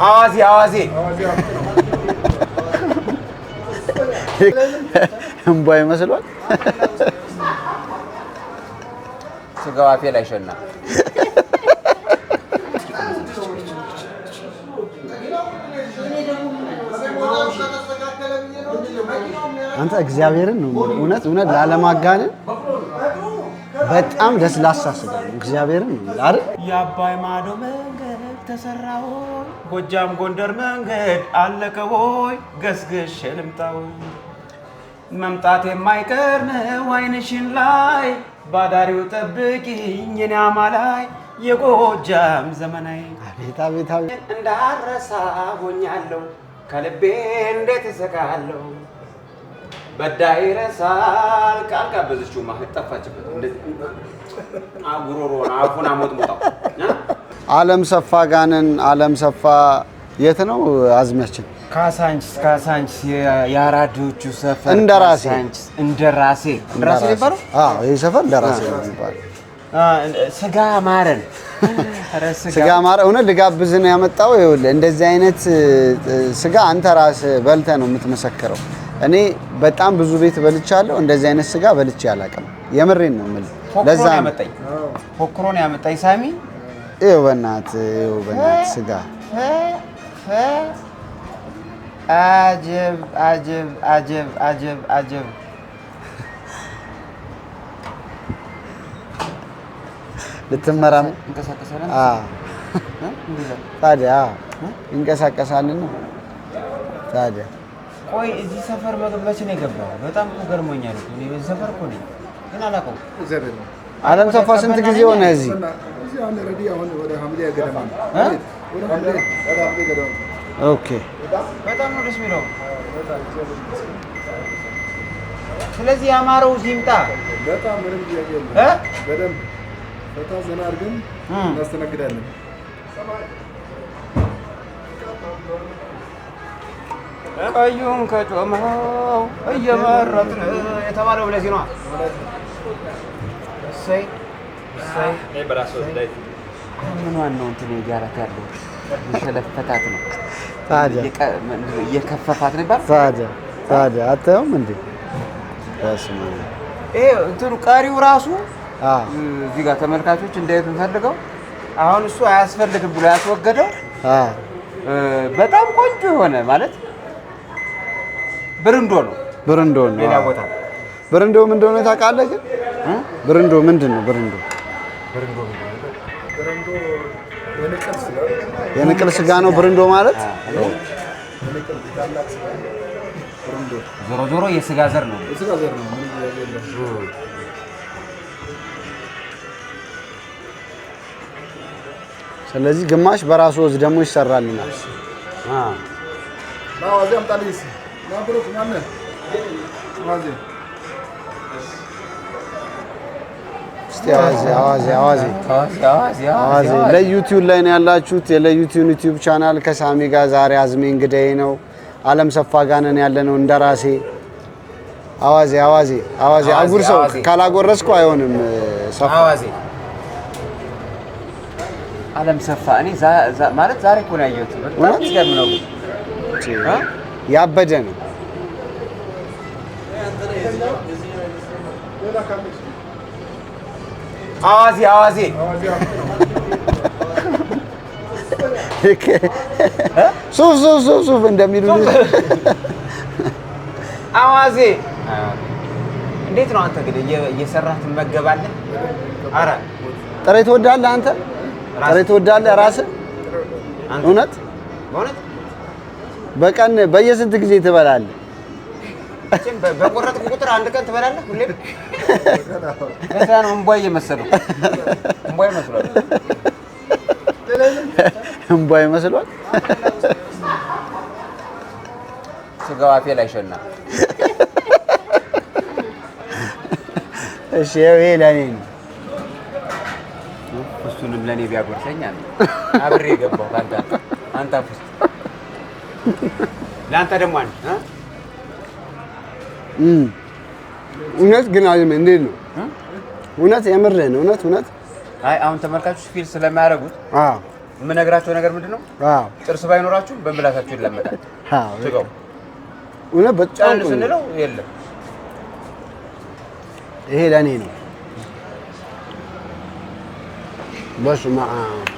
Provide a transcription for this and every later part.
አዋዜ እምቧይ መስሏል። ስጋው አፌ ላይ ሸና። አንተ እግዚአብሔርን ነው እውነት ላለማጋነን በጣም ለስላሳ ስጋ ነው። እግዚአብሔርን ነው አይደል? የአባይ ማዶ መንገድ ተሰራው ጎጃም ጎንደር መንገድ አለቀ ሆይ ገስገሽ ልምጣው መምጣት የማይቀር ነው አይንሽን ላይ ባዳሪው ጠብቂኝ እኔ አማላይ የጎጃም ዘመናዊ አቤት እንዳረሳ ሆኛለሁ ከልቤ እንዴት እሰቃለሁ በዳይ ረሳል ቃል ጋበዘችው ማህት ጠፋችበት እንደዚህ አጉሮሮና አፉና ሞጥሞጣው ዓለም ሰፋ ጋነን ዓለም ሰፋ የት ነው አዝሚያችን? ካሳንችስ የአራዶቹ ሰፈር እንደራሴ ይባላል። አዎ ይሄ ሰፈር እንደራሴ ነው ይባላል። ስጋ ማረን እውነት ልጋብዝህ ነው ያመጣው። ይኸውልህ እንደዚህ አይነት ስጋ አንተ ራስህ በልተህ ነው የምትመሰክረው። እኔ በጣም ብዙ ቤት በልቻለሁ፣ እንደዚህ አይነት ስጋ በልቼ አላውቅም። የምሬን ነው የምልህ። ለዛ ፎክሮን ያመጣኝ ሳሚ ይኸው በእናትህ ስጋ አጀብ ልትመራም እንቀሳቀሳለን። ታዲያ እንቀሳቀሳለን ነው ታዲያ። ቆይ እዚህ ሰፈር መቼ ነው የገባው? በጣም እኮ ገርሞኛል። እኔ በዚህ ሰፈር እኮ ነኝ ግን አላውቀውም። ዓለም ሰፋ ስንት ጊዜ ሆነ እዚህ? ኦኬ በጣም ነው ደስ የሚለው። ስለዚህ ያማረው ይምጣ። በጣም ምንም ጥያቄ የለም። በደንብ ፈታ ዘና አድርገን እናስተናግዳለን። ቀዩን ከጮማው እየመረጥን የተባለው ለዚህ ነው። እሰይ ምን ዋናው እንትን እያደረክ ያለው የሸለፈታት ነው። ታዲያ እየከፈፋት ነው ይባላል። ታዲያ አታየውም እንዴ? በስመ አብ ይሄ እንትኑ ቀሪው ራሱ እዚህ ጋር ተመልካቾች እንዳይቱ ፈልገው አሁን እሱ አያስፈልግም ብሎ ያስወገደው በጣም ቆንጆ የሆነ ማለት ብርንዶ ነው። ሌላ ቦታ ብርንዶ ምን እንደሆነ ታውቃለህ? ግን ብርንዶ ምንድን ነው? ብርንዶ የንቅል ስጋ ነው። ብርንዶ ማለት ዞሮ የስጋ ዘር ነው። ስለዚህ ግማሽ በራሱ ወዝ ደግሞ ይሰራልናል። አዋዜ ለዩቲዩብ ላይ ነው ያላችሁት። ለዩቲዩብ ዩቲዩብ ቻናል ከሳሚ ጋር ዛሬ አዝሜ እንግዳዬ ነው። ዓለም ሰፋ ጋነን ያለነው እንደራሴ አዋዜ አጉርሰው ካላጎረስኩ አይሆንም። አዋዜ ዓለም ሰፋ እኔ ማለት ዛሬ እኮ ነው ያየሁት። በጣም ይገርም ነው። ያበደ ነው። አዋዜ ሱፍ እንደሚሉ አዋዜ እንዴት ነው አንተ ግን እየሰራህ ትመገባለህ? ኧረ ጥሬ ትወዳለህ አንተ? ጥሬ ትወዳለህ ራስህ? እውነት በቀን በየስንት ጊዜ ትበላለህ? በቆረጥኩ ቁጥር አንድ ቀን ትበላለህ? ሁሌም ከዛ ነው እምቧይ መሰለው። እምቧይ መስሏል። እምቧይ መስሏል። ስጋው አፌ ላይ ሸና። እሺ ይሄ ለኔ ነው። እሱንም ለኔ ቢያጎርሰኝ አለ አብሬ ገባሁ አንተ አፍስት ለአንተ ደግሞ አንተ እውነት ግን እንዴት ነው? እውነት የምርህን እውነት አይ አሁን ተመልካቾች ፊል ስለማያደርጉት የምነግራቸው ነገር ምንድነው? ጥርስ ባይኖራችሁ በምላሳችሁ ይለመዳል። ስጋው በጣም ስንለው የለም ይሄ ለኔ ነው። በስመ አብ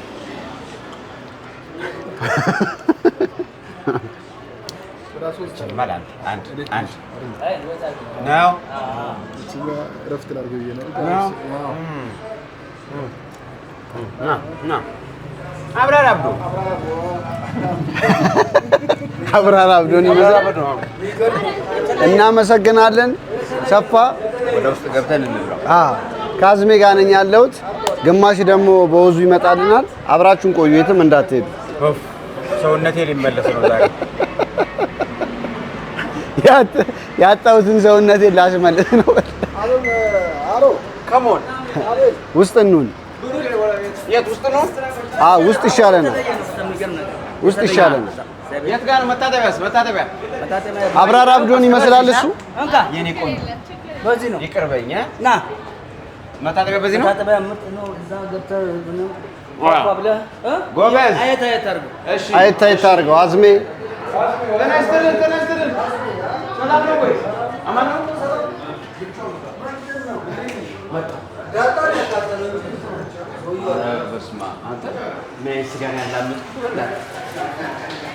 አብራር አብዶን እናመሰግናለን። ሰፋ ወደ ውስጥ ገብተን እንብላው። ከአዝሜ ጋር ነኝ ያለሁት። ግማሽ ደግሞ በወዙ ይመጣልናል። አብራችሁን ቆዩ፣ የትም እንዳትሄዱ። ሰውነቴ ሊመለስ ነው ዛሬ። ያጣሁትን ሰውነቴን ላስመልስ ነው። ከሞን ውስጥ እንሁን። የት ውስጥ ነው? ውስጥ ይሻለናል። ውስጥ ይሻለናል። የት ጋር ነው? መታጠቢያ አብራር አብዶን ይመስላል እሱ። የኔ ቆንጆ በዚህ ነው። ይቅርበኝ ና መታጠቢያ በዚህ ነው። መታጠቢያ ምርጥ ነው። እዛ ገብተህ ምንም ጎበዝ። አየት አድርገው። እሺ አየት አድርገው። አዝሜ ተነስተልን። ሰላም ነው ወይ? አማን ነው?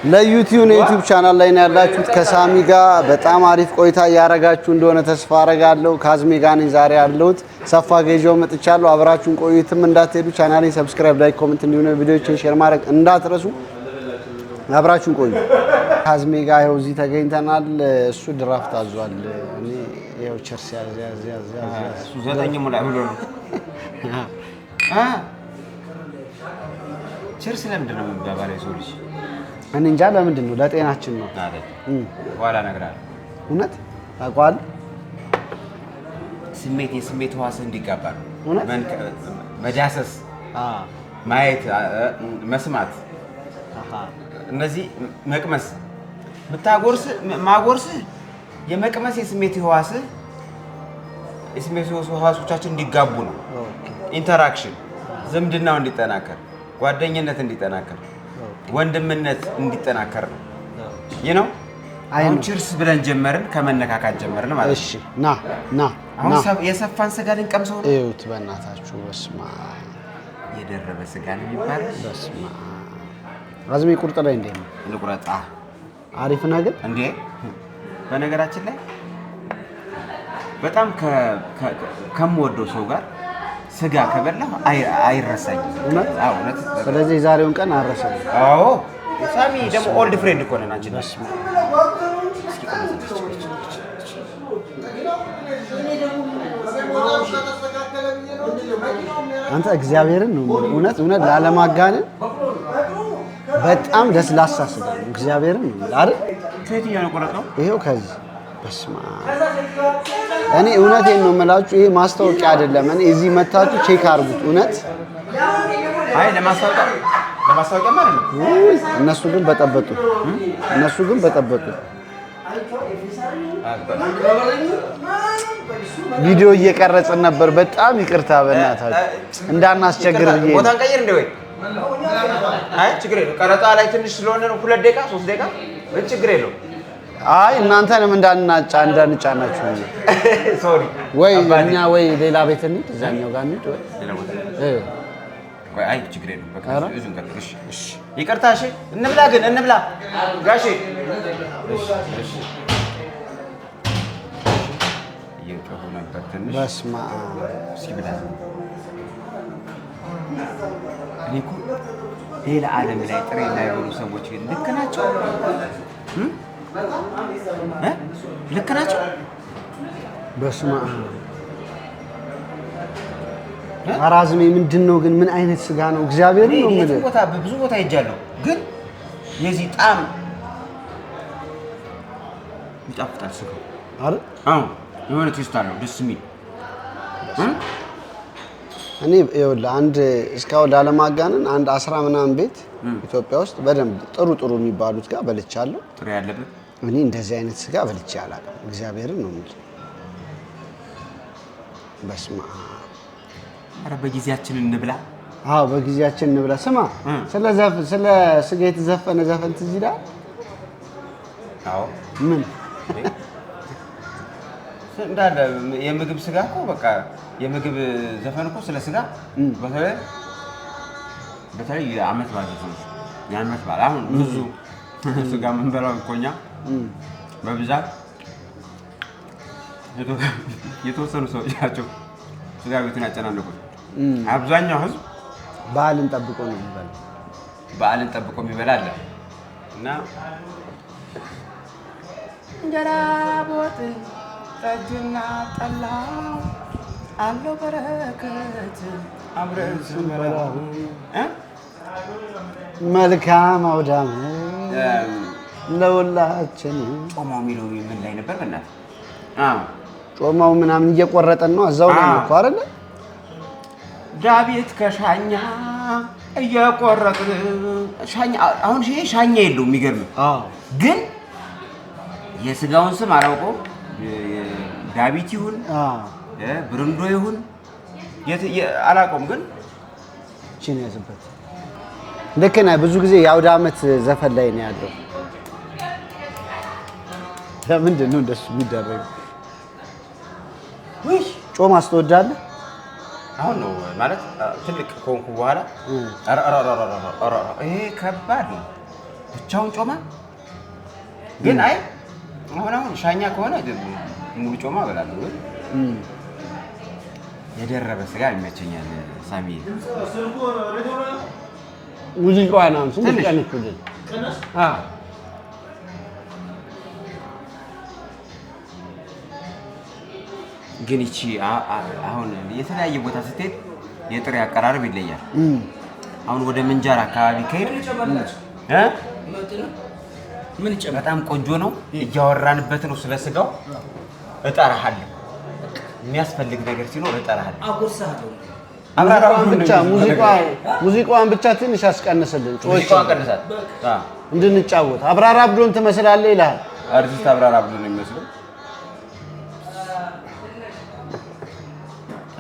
ለዩቲዩብ ቻናል ላይ ነው ያላችሁት። ከሳሚ ጋር በጣም አሪፍ ቆይታ እያደረጋችሁ እንደሆነ ተስፋ አደርጋለሁ። ከአዝሜ ጋር ነኝ ዛሬ ያለሁት። ሰፋ ገዢው መጥቻለሁ። አብራችሁን ቆዩትም እንዳትሄዱ። ቻናሌን ሰብስክራይብ፣ ላይክ፣ ኮሜንት እንዲሁም ቪዲዮዎችን ሼር ማድረግ እንዳትረሱ። አብራችሁን ቆዩ። ከአዝሜ ጋር ይኸው እዚህ ተገኝተናል። እሱ ድራፍት አዟል። እኔ ይኸው ቸርስ ያዝ እሱ 9 ሙላ ብሎ ነው። ቸርስ ለምንድን ነው የምንባባለው? የሰው ልጅ እኔ እንጃ ለምንድን ነው? ለጤናችን ነው አይደል? በኋላ እነግርሃለሁ። እውነት ታውቀዋለህ? የስሜት ህዋስህ እንዲጋባ ነው። እውነት መዳሰስ፣ ማየት፣ መስማት፣ እነዚህ መቅመስ ማጎርስህ የመቅመስ የስሜት ህዋሶቻችን እንዲጋቡ ነው። ኢንተራክሽን፣ ዝምድናው እንዲጠናከር፣ ጓደኝነት እንዲጠናከር፣ ወንድምነት እንዲጠናከር ነው። ይህ ነው። አሁን ቺርስ ብለን ጀመርን፣ ከመነካካት ጀመርን ማለት ነው። እሺ ና አሁን የሰፋን ስጋ ልንቀምሰው ነው። እዩት በእናታችሁ። በስመ አብ የደረበ ስጋ ነው የሚባለው። በስመ አብ አዝሜ ቁርጥ ላይ እንዴት ነው? ልቁረጣ አሪፍ ነገር እንዴ! በነገራችን ላይ በጣም ከምወደው ሰው ጋር ስጋ ከበላሁ አይረሳኝም። እውነት? አዎ እውነት። ስለዚህ የዛሬውን ቀን አረሰው። አዎ ሳሚ ደግሞ ኦልድ ፍሬንድ እኮ ነን አንቺ። በስመ አንተ እግዚአብሔርን ነው እውነት ላለማጋነን በጣም ለስላሳ ስጋ ነው። እግዚአብሔርን ነው አይደል? ከየትኛው ነው ቆረጠው? ይሄው ከዚህ። በስመ አብ እኔ እውነቴን ነው የምላችሁ፣ ይሄ ማስታወቂያ አይደለም። እኔ እዚህ መታችሁ ቼክ አድርጉት። እውነት አይ ለማስታወቂያ ማለት ነው። እነሱ ግን በጠበጡ ቪዲዮ እየቀረጽን ነበር። በጣም ይቅርታ በእናታችሁ እንዳናስቸግር ብዬ ቦታ እንቀይር እንደ ወይ አይ ችግር የለውም። ቀረጻ ላይ ትንሽ ስለሆነ ነው 2 ደቂቃ 3 ደቂቃ ምን ችግር የለውም። አይ እናንተንም እንዳንጫናችሁ ሶሪ። ወይ እኛ ወይ ሌላ ቤት እንሂድ፣ እዛኛው ጋር እንሂድ ወይ ወይ አይ ችግር የለውም። በቃ እዚሁ እንቀጥል። እሺ ይቅርታ። እሺ እንብላ ግን እንብላ ጋሼ። እሺ እየጮሁ ነበር ትንሽ። በስመ አብ ሲብላ እኔ እኮ ሌላ ዓለም ላይ ጥሬ የማይበሉ ሰዎች ግን ልክ ናቸው። ልክ ናቸው። በስመ አብ ኧረ አዝሜ ምንድን ነው ግን? ምን አይነት ስጋ ነው? እግዚአብሔር ነው የምልህ። ብዙ ቦታ ሄጃለሁ፣ ግን የዚህ ጣም ይጣፍጣል ስጋው አይደል? አዎ የሆነ ቴስት አለው ደስ የሚል። እኔ ይኸውልህ አንድ እስካሁን ላለማጋነን አንድ 10 ምናምን ቤት ኢትዮጵያ ውስጥ በደንብ ጥሩ የሚባሉት ጋር በልቻለሁ። ጥሬ ያለበት እኔ እንደዚህ አይነት ስጋ በልቼ አላውቅም። እግዚአብሔርን ነው የምልህ። በስመ አብ ኧረ በጊዜያችን እንብላ። አዎ በጊዜያችን እንብላ። ስማ ስለ ስጋ የተዘፈነ ዘፈን ትዝ ይላል? አዎ ምን እንዳለ የምግብ ስጋ እኮ በቃ የምግብ ዘፈን እኮ ስለ ስጋ በተለይ የዓመት በዓል ዘፈን የዓመት በዓል አሁን ብዙ ስጋ የምንበላው እኮ እኛ በብዛት የተወሰኑ ሰዎች ናቸው ስጋ ቤቱን ያጨናነቁት። አብዛኛው ህዝብ በዓልን ጠብቆ ነው የሚበላው። በዓልን ጠብቆ የሚበላ አለ እና እንጀራ በወጥ ጠጅና ጠላ አለው በረከት አብረን ስንበላ መልካም አውደ ዓመት ለሁላችን። ጮማው የሚለው ምን ላይ ነበር? በእናትህ ጮማው ምናምን እየቆረጠን ነው እዛው ላይ ነው እኮ አይደለ? ዳዊት ከሻኛ እየቆረጥን ሻኛ። አሁን ሻኛ የለውም የሚገርም ግን የስጋውን ስም አላውቀውም። ዳዊት ይሁን ብርንዶ ይሁን አላውቀውም ግን እቺን ያዝበት። ልክ ነህ። ብዙ ጊዜ የአውደ ዓመት ዘፈን ላይ ነው ያለው። ለምንድን ነው እንደሱ የሚደረገው? ውይ ጮማስ ትወዳለህ? አሁን ነው ማለት ትልቅ ከሆንኩ በኋላ ይሄ ከባድ ነው ብቻውን ጮማ። ግን አይ አሁን ሻኛ ከሆነ ሙሉ ጮማ እበላለሁ። የደረበ ስጋ ይመቸኛል። ሳሚ ሙዚቃው ነው ስንት ቀን ይኩልን? ግን እቺ አሁን የተለያየ ቦታ ስትሄድ የጥሬ አቀራረብ ይለያል። አሁን ወደ ምንጃር አካባቢ ከሄድ በጣም ቆንጆ ነው። እያወራንበት ነው ስለ ስጋው። እጠራሃለሁ የሚያስፈልግ ነገር ሲኖር እጠራሃለሁ። ሙዚቃዋን ብቻ ትንሽ አስቀንስልን። ሙዚቃዋን ቀንሳት እንድንጫወት። አብራራ አብዶን ትመስላለህ ይላል አርቲስት አብራራ አብዶን ነው የሚመስለው።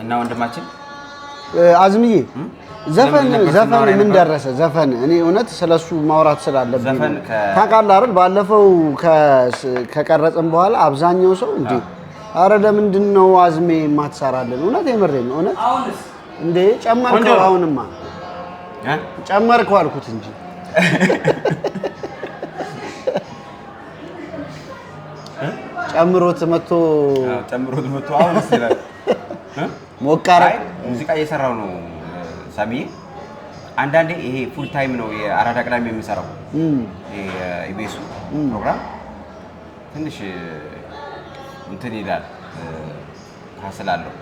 እና ወንድማችን አዝምዬ ዘፈን ምን ደረሰ? ዘፈን እኔ እውነት ስለሱ ማውራት ስላለብኝ ታውቃለህ አይደል? ባለፈው ከቀረጽን በኋላ አብዛኛው ሰው እንዴ አረ ለምንድን ነው አዝሜ የማትሰራልን? እውነት የምሬን ነው። እውነት እንዴ ጨመርከው? አሁንማ ጨመርከው አልኩት እንጂ ጨምሮት መጥቶ አሁን ይላል ሞቃራ ሙዚቃ እየሰራው ነው ሳሚዬ። አንዳንዴ ይሄ ፉል ታይም ነው የአራዳ ቅዳሜ የምሰራው ኢቢኤስ ፕሮግራም ትንሽ እንትን ይላል ካስላለው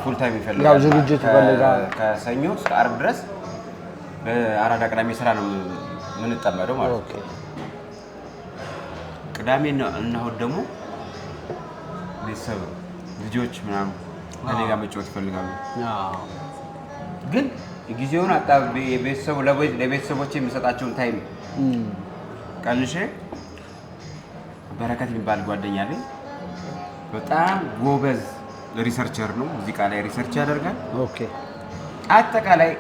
ፉል ታይም ይፈልጋል። ያው ዝግጅት ይፈልጋል። ከሰኞ እስከ ዓርብ ድረስ በአራዳ ቅዳሜ ስራ ነው የምንጠመደው ማለት ነው። ቅዳሜ እና እሁድ ደግሞ ቤተሰብ ልጆች ምናምን ከኔ ጋር መጫወት ይፈልጋሉ። ግን ጊዜውን አጣብቤ ለቤተሰቦቼ የሚሰጣቸውን ታይም ቀንሼ በረከት የሚባል ጓደኛ አለኝ። በጣም ጎበዝ ሪሰርቸር ነው። ሙዚቃ ላይ ሪሰርች ያደርጋል። አጠቃላይ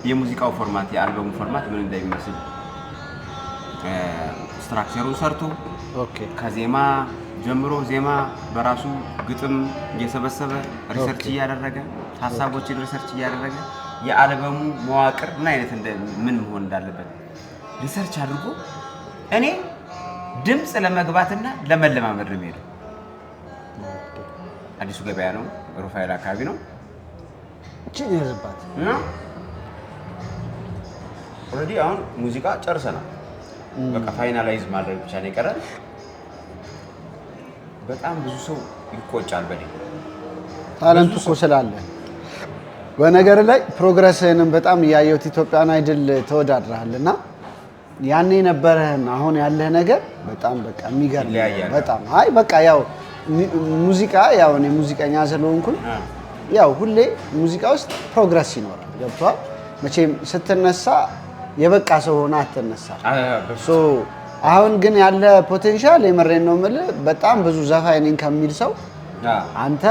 የሙዚቃው ፎርማት የአልበሙ ፎርማት ምን እንደሚመስል ስትራክቸሩን ሰርቶ ከዜማ ጀምሮ ዜማ በራሱ ግጥም እየሰበሰበ ሪሰርች እያደረገ ሀሳቦችን ሪሰርች እያደረገ የአልበሙ መዋቅር ምን አይነት ምን መሆን እንዳለበት ሪሰርች አድርጎ እኔ ድምፅ ለመግባትና ለመለማመድ ነው የሚሄደው። አዲሱ ገበያ ነው፣ ሩፋኤል አካባቢ ነው። እቺ የዝባት ኦልሬዲ አሁን ሙዚቃ ጨርሰናል። በቃ ፋይናላይዝ ማድረግ ብቻ ነው የቀረን። በጣም ብዙ ሰው ይቆጫል በኔ ታለንቱ እኮ ስላለ። በነገር ላይ ፕሮግረስህንም በጣም እያየሁት ኢትዮጵያን አይድል ተወዳድረሃልና ያኔ ነበረህን አሁን ያለህ ነገር በጣም በቃ የሚገርም በጣም አይ በቃ ያው ሙዚቃ ያው እኔ ሙዚቀኛ ስለሆንኩኝ ያው ሁሌ ሙዚቃ ውስጥ ፕሮግረስ ይኖራል። ገብቷል? መቼም ስትነሳ የበቃ ሰው ሆነ አትነሳ። አሁን ግን ያለ ፖቴንሻል የመሬን ነው የምልህ። በጣም ብዙ ዘፋኝ ነኝ ከሚል ሰው አንተ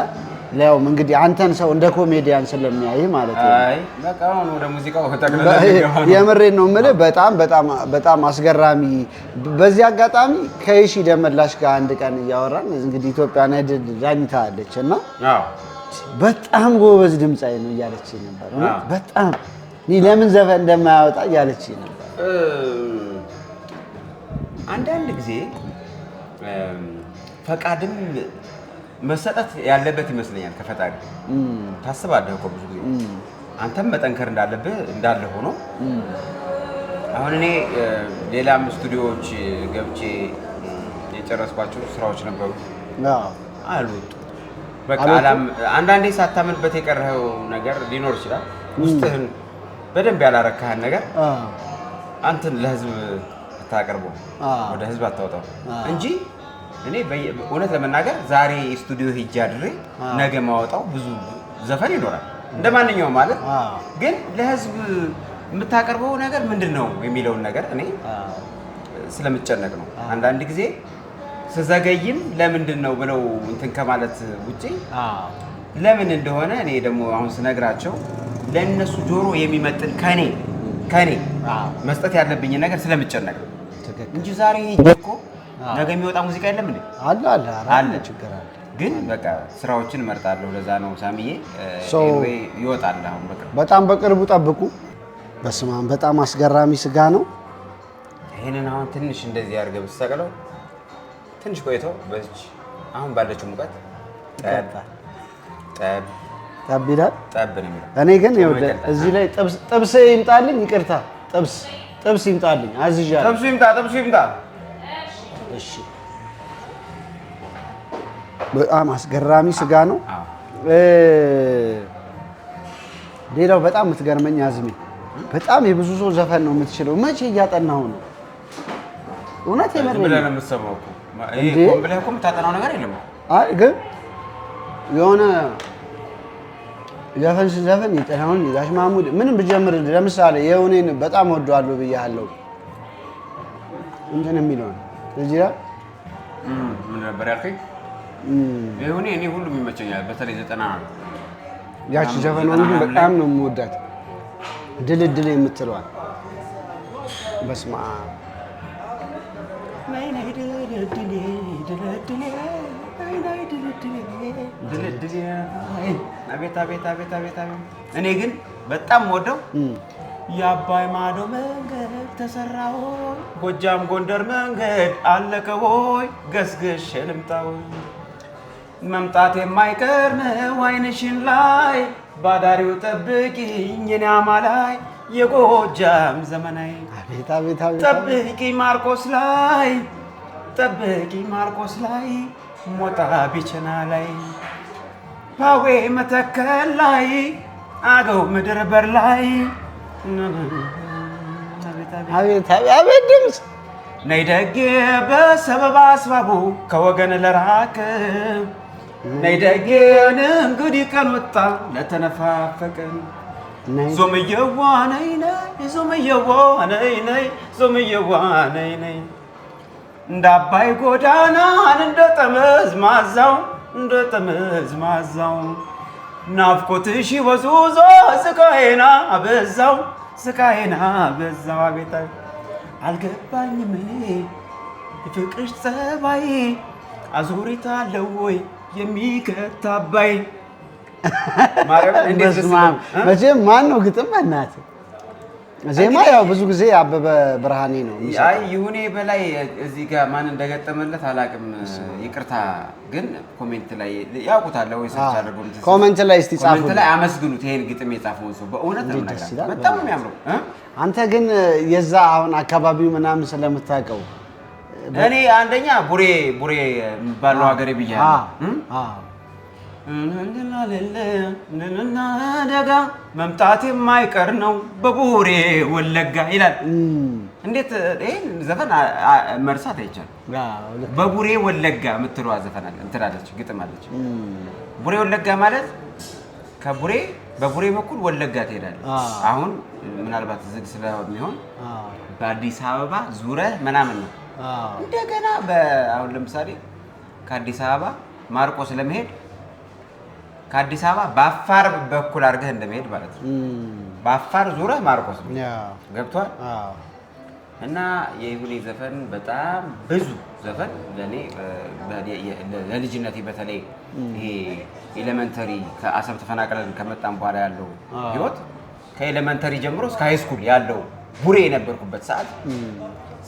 ለው እንግዲህ አንተን ሰው እንደ ኮሜዲያን ስለሚያይ ማለት ነው። አይ በቃ አሁን ወደ ሙዚቃው ተቀላቀለ። የምሬን ነው የምልህ። በጣም አስገራሚ። በዚህ አጋጣሚ ከይሺ ደመላሽ ጋር አንድ ቀን እያወራን እንግዲህ ኢትዮጵያን አይደል ዳኝታለች እና በጣም ጎበዝ ድምጻይ ነው እያለች ነበር። በጣም ለምን ዘፈን እንደማያወጣ እያለች ነበር። አንዳንድ ጊዜ ፈቃድም መሰጠት ያለበት ይመስለኛል ከፈጣሪ። ታስባለህ እኮ ብዙ ጊዜ አንተም መጠንከር እንዳለብህ እንዳለ ሆኖ አሁን እኔ ሌላም ስቱዲዮዎች ገብቼ የጨረስኳቸው ስራዎች ነበሩ አልወጡ። በቃ አንዳንዴ ሳታምንበት የቀረኸው ነገር ሊኖር ይችላል። ውስጥህን በደንብ ያላረካህን ነገር አንተን ለህዝብ አታቀርበው፣ ወደ ህዝብ አታወጣው እንጂ እኔ እውነት ለመናገር ዛሬ ስቱዲዮ ሄጄ አድሬ ነገ ማወጣው ብዙ ዘፈን ይኖራል እንደማንኛውም ማለት ግን ለህዝብ የምታቀርበው ነገር ምንድነው የሚለውን ነገር እኔ ስለምጨነቅ ነው። አንዳንድ ጊዜ ስዘገይም ለምንድን ነው ብለው እንትን ከማለት ውጪ ለምን እንደሆነ እኔ ደግሞ አሁን ስነግራቸው ለነሱ ጆሮ የሚመጥን ከኔ መስጠት ያለብኝ ነገር ስለምጨነቅ እንጂ ዛሬ ሄጄ እኮ ነገ የሚወጣ ሙዚቃ የለም እንዴ? አለ ችግር አለ። ግን በቃ ስራዎችን እመርጣለሁ። ለዛ ነው ሳሚዬ ይወጣል አሁን በጣም በቅርቡ ጠብቁ። በስመ አብ በጣም አስገራሚ ስጋ ነው። ይሄንን አሁን ትንሽ እንደዚህ አድርገህ ብትሰቅለው ትንሽ ቆይቶ በዚህ አሁን ባለችው ሙቀት ጠብ ይላል። ጠብ ነው የሚለው። እኔ ግን እዚህ ላይ ጥብስ ይምጣልኝ። ይቅርታ ጥብስ ይምጣልኝ አዝዣለሁ። ጥብሱ ይምጣ። እሺ በጣም አስገራሚ ስጋ ነው። ሌላው በጣም የምትገርመኝ አዝሜ በጣም የብዙ ሰው ዘፈን ነው የምትችለው። መቼ እያጠናሁ ነው? እውነት የመረኝ ብለህ ነው የምትሰማው እኮ ይሄ ብለህ እኮ የምታጠናው ነገር የለም። አይ ግን የሆነ ዘፈን ይጠናውን ጋሽ ማሙድ ምንም ብጀምር ለምሳሌ የሆነን በጣም ወደዋለሁ ብያለሁ እንትን የሚለው እዚህ ጋር ምን ነበር ያልከኝ? የሆነ እኔ ሁሉም ይመቸኛል። በተለይ 90 ነው ያቺ ዘፈን ሁሉ በጣም ነው የምወዳት። ድልድል የምትለዋል በስመ አብ እኔ ግን በጣም ወደው የአባይ ማዶ መንገድ ተሰራ ሆይ ጎጃም ጎንደር መንገድ አለቀ ሆይ ገስግሼ ልምጣው መምጣት የማይቀር ነው አይንሽን ላይ ባዳሪው ጠብቂኝ የኔ አማላይ የጎጃም ዘመናዊ ጠብቂ ማርቆስ ላይ ሞጣ ቢቸና ላይ ፓዌ መተከል ላይ አገው ምድር በር ላይ አቤት ድምፅ ነይ ደጌ በሰበብ አስባቡ ከወገን ለራቅ ነይ ደጌ እንግዲህ ቀን ወጣ ለተነፋፈቀን ዞምየዋ ነይ ነይ እንደ አባይ ጎዳናን እንደ ጠመዝማዛው ናፍቆትሽ ወዙዞ ስቃዬን አበዛው አቤት አልገባኝም የፍቅርሽ ጸባይ አዙሪት አለው ወይ የሚከት አባይ መቼም ማን ነው ግጥም በእናትህ ዜማ ያው ብዙ ጊዜ አበበ ብርሃኔ ነው የሚሰጠው። አይ ይሁኔ በላይ እዚህ ጋር ማን እንደገጠመለት አላውቅም። ይቅርታ ግን ኮሜንት ላይ ያውቁታል ወይ ሰርች አድርገው ኮሜንት ላይ እስቲ ጻፉ። ኮሜንት ላይ አመስግኑት ይሄን ግጥም የጻፈውን ሰው በእውነት ነው ነገር በጣም ነው የሚያምረው። አንተ ግን የዛ አሁን አካባቢው ምናምን ስለምታውቀው እኔ አንደኛ ቡሬ ባለው ሀገሬ ብያለሁ። ደጋ መምጣት የማይቀር ነው በቡሬ ወለጋ ይላል። እንዴት ይሄን ዘፈን መርሳት አይቻልም። በቡሬ ወለጋ የምትለዋ ዘፈን አለ እንትን አለች ግጥም አለች። ቡሬ ወለጋ ማለት በቡሬ በኩል ወለጋ ትሄዳለህ። አሁን ምናልባት ዝግ ስለሚሆን በአዲስ አበባ ዙረህ ምናምን ነው። እንደገና አሁን ለምሳሌ ከአዲስ አበባ ማርቆስ ለመሄድ ከአዲስ አበባ በአፋር በኩል አድርገህ እንደመሄድ ማለት ነው። በአፋር ዙረህ ማርቆስ ነው ገብቷል። እና የይሁኔ ዘፈን በጣም ብዙ ዘፈን ለኔ ለልጅነቴ በተለይ ይሄ ኤሌመንተሪ ከአሰብ ተፈናቅለን ከመጣን በኋላ ያለው ህይወት ከኤሌመንተሪ ጀምሮ እስከ ሃይ ስኩል ያለው ቡሬ የነበርኩበት ሰዓት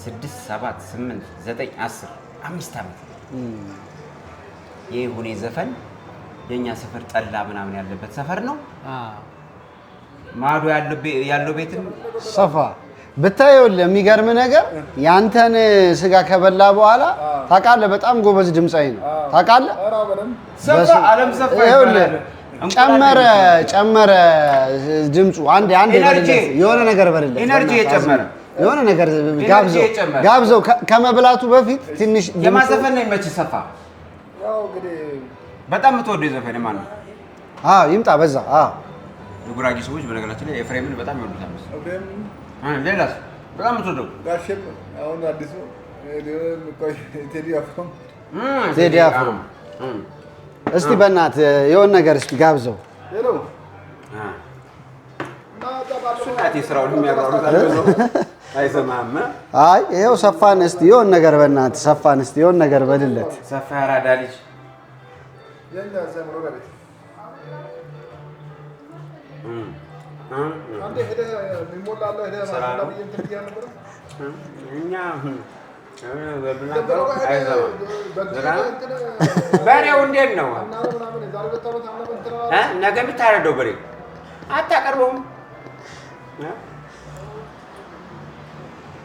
6 7 8 9 10 5 ዓመት የይሁኔ ዘፈን የኛ ሰፈር ጠላ ምናምን ያለበት ሰፈር ነው። ማዶ ያለው ቤትም ሰፋ ብታየው የሚገርም ነገር ያንተን ስጋ ከበላ በኋላ ታውቃለህ፣ በጣም ጎበዝ ድምጻይ ነው ታውቃለህ። ሰፋ ዓለም ሰፋ ጨመረ ድምጹ አንድ የሆነ ነገር በረለ ኢነርጂ የጨመረ የሆነ ነገር ጋብዘው ከመብላቱ በፊት ትንሽ የማዘፈን ነው የሚመች ሰፋ። ያው እንግዲህ በጣም የምትወደው ዘፈን ማን ነው? ይምጣ በዛ። የጉራጌ ሰዎች በነገራችን ላይ ኤፍሬምን በጣም ይወዱታል። ሌላስ በጣም የምትወደው? ጋሼም አሁን አዲሱ ቴዲ አፍሮ። እስቲ በእናትህ የሆነ ነገር እስቲ ጋብዘው። አይ ይኸው ሰፋን እስቲ የሆነ ነገር በእናትህ ሰፋን እስቲ የሆነ ነገር በልለት። ሰፋ ያራዳ ልጅ በሬው እንዴት ነው? ነገ የምታረደው በሬ አታቀርበውም?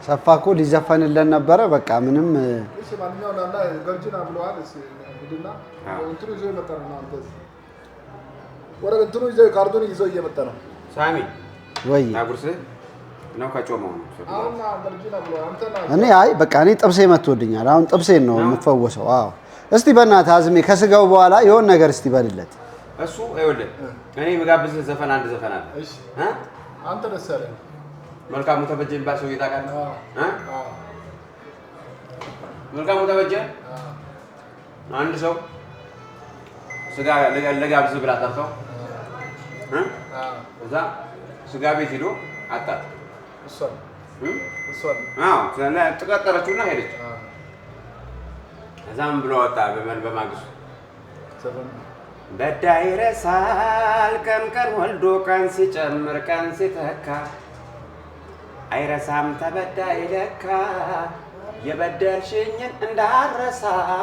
ሰፋ እኮ ሊዘፈንለን ነበረ። በቃ ምንም ሳሚ ወይ ነው ከጮመው ነው እኔ አይ በቃ እኔ ጥብሴ መጥቶልኛል። አሁን ጥብሴን ነው የምፈወሰው። አዎ እስቲ በእናትህ አዝሜ ከስጋው በኋላ የሆነ ነገር እስቲ በልለት። እሱ ይኸውልህ እኔ የምጋብዝህ ዘፈን አንድ ዘፈን አለ። እሺ አንተ ደስ ያለህ መልካሙ ተበጀ የሚባል ሰው ታውቃለህ? መልካሙ ተበጀ አንድ ሰው ስጋ ለጋብዝህ ብላ ጠርተው እዛ ስጋ ቤት ሄዶ አጣት። ተቀጠረችውና ሄደች። እዛም ብሎ ወጣ በማግስቱ በዳይ ይረሳል ቀን ቀን ወልዶ ቀን ሲጨምር ቀን ሲተካ አይረሳም ተበዳይ ለካ የበደልሽኝን እንዳረሳ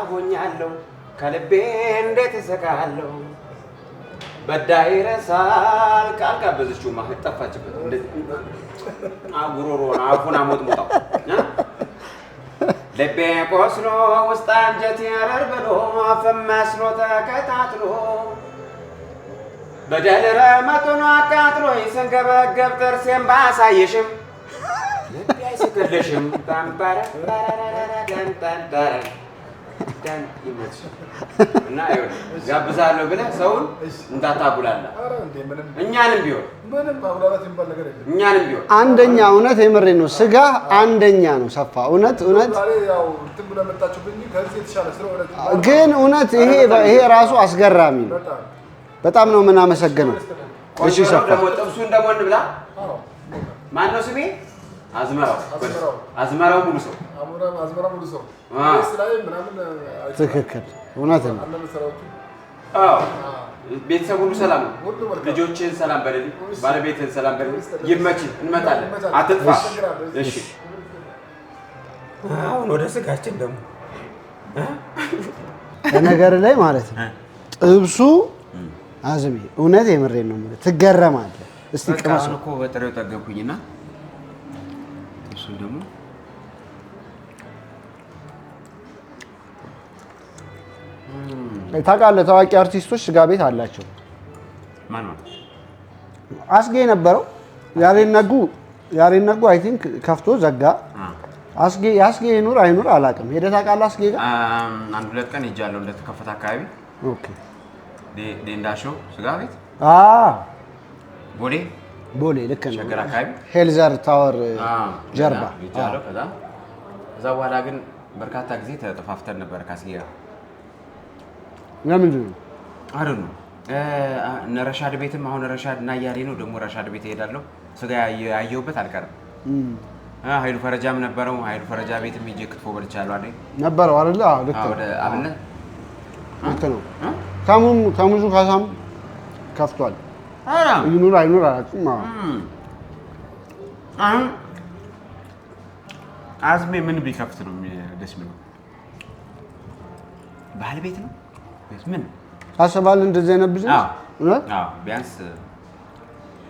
ሆኛለሁ ከልቤ እንዴት እሰቃለሁ። በዳይ ይረሳል ቃል ጋበዘችው ማለት ጠፋችበት። እንደዚህ አጉሮሮና አፉን አሞጥሞጣው ልቤ ቆስሎ ውስጥ አንጀቴ ያረር ብሎ አፍም መስሎ ተከታትሎ በደል ረመጡን አቃጥሎ ስንገበገብ ጥርሴን ባሳይሽም ልቤ አይስቅልሽም ታምባረ ደን ይመች እና ይኸውልህ ጋብዛለሁ ብለህ ሰውን እንዳታጉላላ። እኛንም ቢሆን አንደኛ እውነት የምሬን ነው። ስጋ አንደኛ ነው ሰፋ እውነት ግን እውነት ይሄ ራሱ አስገራሚ ነው። በጣም ነው የምናመሰግነው። እሺ ሰፋ ጥብሱን ደግሞ እንብላ። ማነው ስሜ? አዝመራው ሙሉ ሰው ትክክል እውነት ነው። ቤተሰብ ሁሉ ሰላም ነው። ልጆችህን ሰላም በልልኝ፣ ባለቤትህን ሰላም በልልኝ። ይመችህ፣ እንመጣለን። አትጥፋ። እሺ አሁን ወደ ስጋችን ደግሞ በነገር ላይ ማለት ነው ጥብሱ አዝሜ እውነት የምሬን ነው የምልህ ትገረማለህ። እስቲ ቅመሰው እኮ በጥሬው ጠገብኩኝና እሱ ደግሞ ታውቃለህ ታዋቂ አርቲስቶች ስጋ ቤት አላቸው። ማን ነው? አስጌ የነበረው ያሬድ ነጉ አይ ቲንክ ከፍቶ ዘጋ። አስጌ ይኑር አይኑር አላውቅም። ሄደህ ታውቃለህ? አስጌ ጋር አንድ ሁለት ቀን ሄጃለሁ። እንደተከፈተ አካባቢ ኦኬ ዴንዳሾ ስጋ ቤት ቦሌ ልክ ነው። ሸገር አካባቢ ሄልዘር ታወር ጀርባ ሄጃለሁ። ከዛ በኋላ ግን በርካታ ጊዜ ተጠፋፍተን ነበር ከአስጌ ጋር። ለምንድን ነው? አይደል ነው እነ ረሻድ ቤትም አሁን ረሻድ እና እያሌ ነው ደግሞ ረሻድ ቤት እሄዳለሁ። ስጋ ያየሁበት አልቀርም። ኃይሉ ፈረጃም ነበረው። ኃይሉ ፈረጃ ቤትም ሂጅ ክትፎ በልቻለሁ አይደል? ነበረው አይደል? አዎ ልክ ነው። ወደ አብነት ልክ ነው። ከሙዙ ካሳም ከፍቷል። ይኑር አይኑር አላውቅም። አሁን አዝሜ ምን ቢከፍት ነው ደስ የሚለው? ባህል ቤት ነው ምን ታስባለህ? እንደዚህ አይነት ቢዝነስ ቢያንስ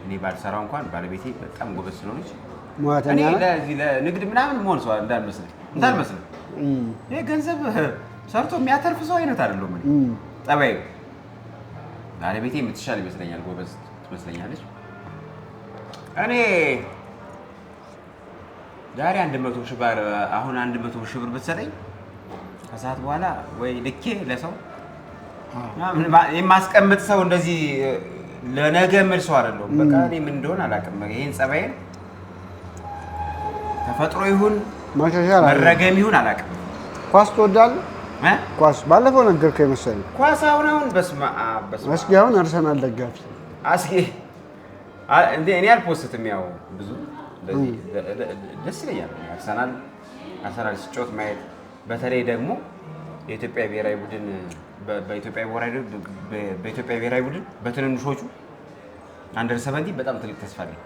እኔ ባልሰራው እንኳን ባለቤቴ በጣም ጎበዝ ስለሆነች ሙያተኛ እኔ ለዚህ ለንግድ ምናምን መሆን ሰው እንዳልመስልህ ይሄ ገንዘብ ሰርቶ የሚያተርፍ ሰው አይነት አይደለም። ጠባይ ባለቤቴ የምትሻል ይመስለኛል፣ ጎበዝ ትመስለኛለች። እኔ ዛሬ 100 ሺህ ብር አሁን 100 ሺህ ብር ብትሰጠኝ ከሰዓት በኋላ ወይ ልኬ ለሰው የማስቀምጥ ሰው እንደዚህ ለነገ ምል ሰው አይደለሁም። በቃ እኔ ምን እንደሆነ አላውቅም። ይሄን ጸባይን ተፈጥሮ ይሁን ማሻሻል መረገም ይሁን አላውቅም። ኳስ ትወዳለህ? ኳስ ባለፈው ነገርከኝ መሰለኝ። ኳስ አሁን በስመ አብ እስኪ አሁን አርሰናል ደጋፊ እስኪ እኔ አልፖስትም። ያው ብዙ ደስ ይለኛል አርሰናል ሲጫወት ማየት። በተለይ ደግሞ የኢትዮጵያ ብሔራዊ ቡድን በኢትዮጵያ ብሔራዊ ቡድን በትንንሾቹ አንደር 70 በጣም ትልቅ ተስፋ አለኝ።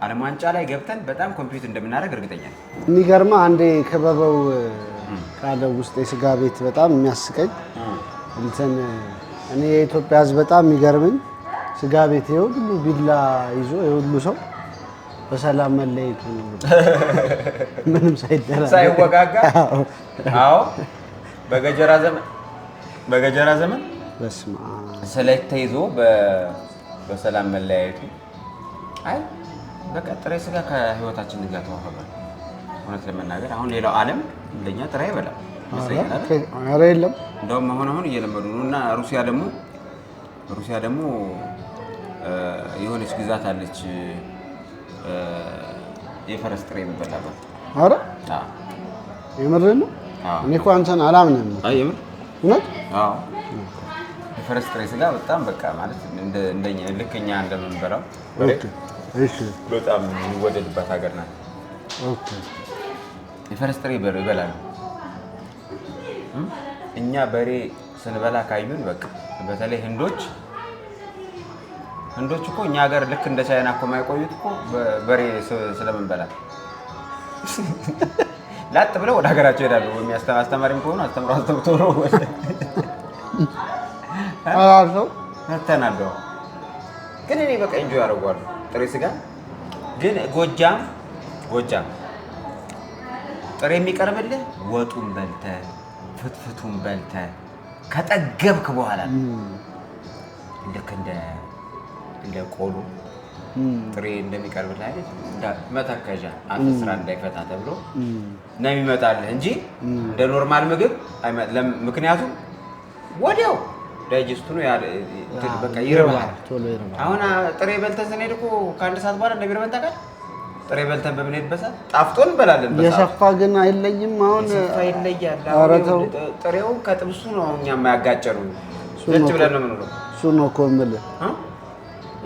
ዓለም ዋንጫ ላይ ገብተን በጣም ኮምፒውት እንደምናደርግ እርግጠኛ ነኝ። የሚገርምህ አንዴ ክበበው ካለው ውስጥ የስጋ ቤት በጣም የሚያስቀኝ እንትን እኔ የኢትዮጵያ ሕዝብ በጣም የሚገርመኝ ስጋ ቤት የሁሉ ቢላ ይዞ የሁሉ ሰው በሰላም መለየቱ ምንም ሳይወጋጋ አዎ በገጀራ ዘመን በስመ አብ ስለት ተይዞ በሰላም መለያየቱ አይ በቃ ጥሬ ስጋ ከህይወታችን ጋር ተዋህዷል። እውነት ለመናገር አሁን ሌላው ዓለም እንደኛ ጥሬ አይበላም ይመስለኛል። ኧረ የለም እንደውም አሁን እየለመዱ ነው። እና ሩሲያ ደግሞ የሆነች ግዛት አለች የፈረስ ጥሬ የሚበላበት። ኧረ የምርህን ነው? እኔ እኮ አንተን አላምንም። አይ የምር እውነት? አዎ የፈረስ ጥሬ ስጋ በጣም በቃ ማለት እንደኛ ልክኛ እንደምንበላው በጣም የሚወደድባት ሀገር ናት። የፈረስ ጥሬ ይበላሉ። እኛ በሬ ስንበላ ካዩን በቃ በተለይ ህንዶች እኮ እኛ ሀገር ልክ እንደ ቻይና እኮ የማይቆዩት እኮ በሬ ስለምንበላ ላጥ ብለው ወደ ሀገራቸው ይሄዳሉ። ወይም አስተማሪም ከሆኑ አስተምሮ ነው አላልከው ተናደው። ግን እኔ በቃ እንጆይ ያደርጓሉ ጥሬ ስጋ። ግን ጎጃም ጥሬ የሚቀርብልህ ወጡን በልተህ ፍትፍቱን በልተህ ከጠገብክ በኋላ ልክ እንደ ቆሎ ጥሬ እንደሚቀርብልህ አይደል? መተከዣ አፍ ስራ እንዳይፈታ ተብሎ ነው የሚመጣልህ እንጂ እንደ ኖርማል ምግብ ምክንያቱም ወዲያው ዳይጀስቱ ነው በቃ ይርባል። አሁን ጥሬ በልተን ስንሄድ እኮ ከአንድ ሰዓት በኋላ እንደሚርበን ታውቃለህ። ጥሬ በልተን በምንሄድበት ሰዓት ጣፍጦን እንበላለን። የሰፋ ግን አይለይም። አሁን የሰፋ ይለያል። ጥሬውን ከጥብሱ ነው እኛ የማያጋጨሩ ዘጭ ብለን ነው የምንውለው። እሱ ነው እኮ የምልህ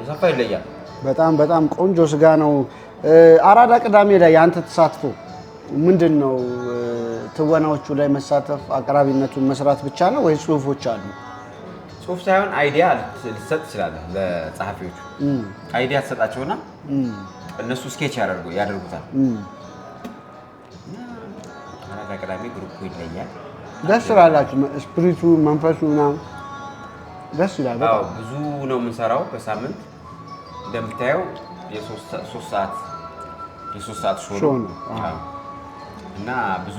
የሰፋ ይለያል። በጣም ቆንጆ ስጋ ነው። አራዳ ቅዳሜ ላይ የአንተ ተሳትፎ ምንድን ነው? ትወናዎቹ ላይ መሳተፍ፣ አቅራቢነቱን መስራት ብቻ ነው ወይ ጽሁፎች አሉ? ጽሁፍ ሳይሆን አይዲያ ልትሰጥ ትችላለህ። ለጸሐፊዎቹ አይዲያ ትሰጣቸውና እነሱ ስኬች ያደርጉታል። አራዳ ቅዳሜ ግሩፕ ይለያል። ደስ ይላላችሁ። ስፒሪቱ መንፈሱ ምናምን ደስ ይላል። በጣም ብዙ ነው የምንሰራው በሳምንት እንደምታየው የ3 ሰዓት ሾው ነው እና ብዙ